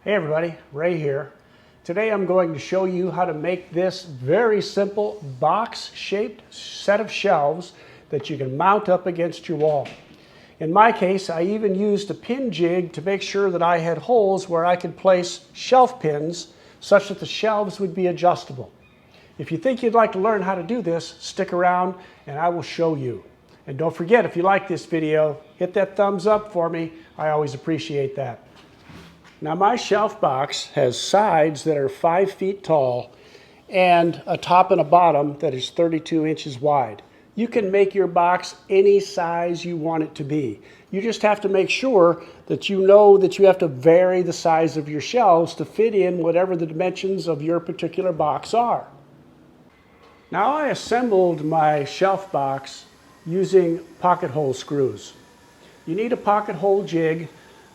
Hey everybody, Ray here. Today I'm going to show you how to make this very simple box-shaped set of shelves that you can mount up against your wall. In my case, I even used a pin jig to make sure that I had holes where I could place shelf pins such that the shelves would be adjustable. If you think you'd like to learn how to do this, stick around and I will show you. And don't forget, if you like this video, hit that thumbs up for me. I always appreciate that. Now my shelf box has sides that are 5 feet tall and a top and a bottom that is 32 inches wide. You can make your box any size you want it to be. You just have to make sure that you know that you have to vary the size of your shelves to fit in whatever the dimensions of your particular box are. Now I assembled my shelf box using pocket hole screws. You need a pocket hole jig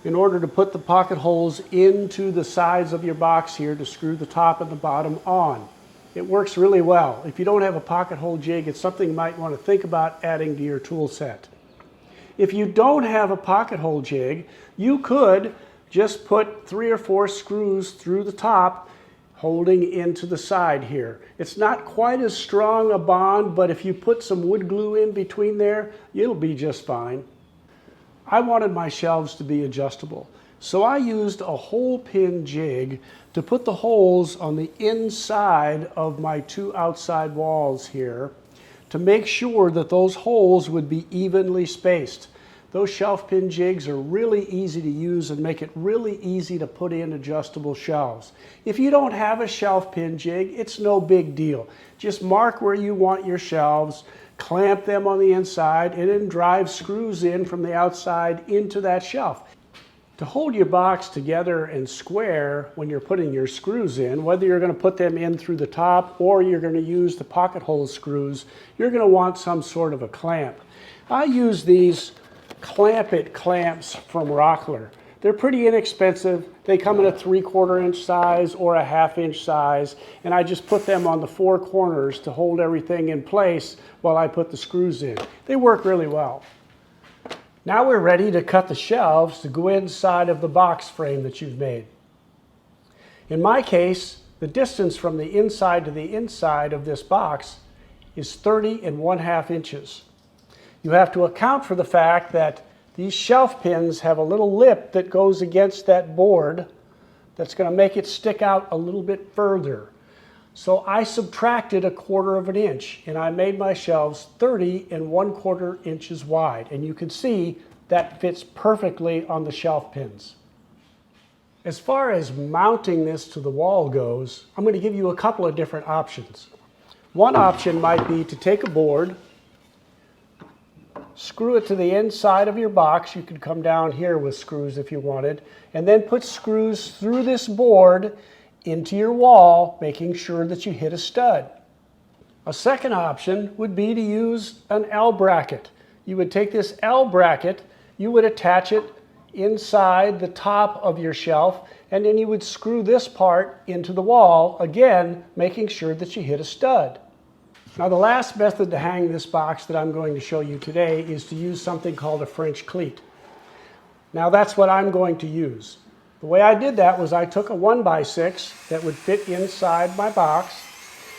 in order to put the pocket holes into the sides of your box here to screw the top and the bottom on. It works really well. If you don't have a pocket hole jig, it's something you might want to think about adding to your tool set. If you don't have a pocket hole jig, you could just put 3 or 4 screws through the top holding into the side here. It's not quite as strong a bond, but if you put some wood glue in between there, it'll be just fine. I wanted my shelves to be adjustable, so I used a hole pin jig to put the holes on the inside of my 2 outside walls here to make sure that those holes would be evenly spaced. Those shelf pin jigs are really easy to use and make it really easy to put in adjustable shelves. If you don't have a shelf pin jig, it's no big deal. Just mark where you want your shelves, clamp them on the inside, and then drive screws in from the outside into that shelf. To hold your box together and square when you're putting your screws in, whether you're going to put them in through the top or you're going to use the pocket hole screws, you're going to want some sort of a clamp. I use these Clamp-It clamps from Rockler. They're pretty inexpensive. They come in a 3/4 inch size or a 1/2 inch size, and I just put them on the 4 corners to hold everything in place while I put the screws in. They work really well. Now we're ready to cut the shelves to go inside of the box frame that you've made. In my case, the distance from the inside to the inside of this box is 30 1/2 inches. You have to account for the fact that these shelf pins have a little lip that goes against that board that's going to make it stick out a little bit further. So I subtracted 1/4 inch and I made my shelves 30 1/4 inches wide. And you can see that fits perfectly on the shelf pins. As far as mounting this to the wall goes, I'm going to give you a couple of different options. One option might be to take a board, screw it to the inside of your box. You could come down here with screws if you wanted, and then put screws through this board into your wall, making sure that you hit a stud. A second option would be to use an L bracket. You would take this L bracket, you would attach it inside the top of your shelf, and then you would screw this part into the wall, again, making sure that you hit a stud. Now the last method to hang this box that I'm going to show you today is to use something called a French cleat. Now that's what I'm going to use. The way I did that was I took a 1x6 that would fit inside my box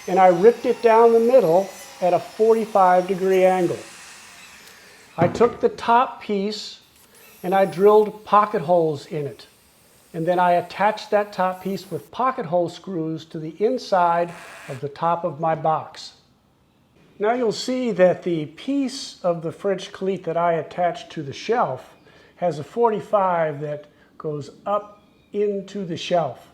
and I ripped it down the middle at a 45-degree angle. I took the top piece and I drilled pocket holes in it. And then I attached that top piece with pocket hole screws to the inside of the top of my box. Now you'll see that the piece of the French cleat that I attached to the shelf has a 45 that goes up into the shelf.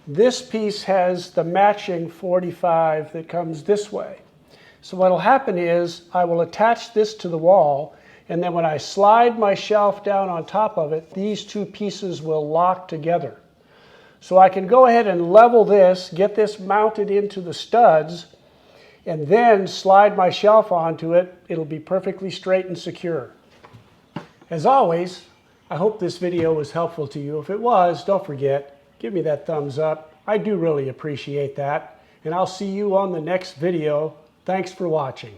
This piece has the matching 45 that comes this way. So what will happen is I will attach this to the wall, and then when I slide my shelf down on top of it, these 2 pieces will lock together. So I can go ahead and level this, get this mounted into the studs, and then slide my shelf onto it. It'll be perfectly straight and secure. As always, I hope this video was helpful to you. If it was, don't forget, give me that thumbs up. I do really appreciate that. And I'll see you on the next video. Thanks for watching.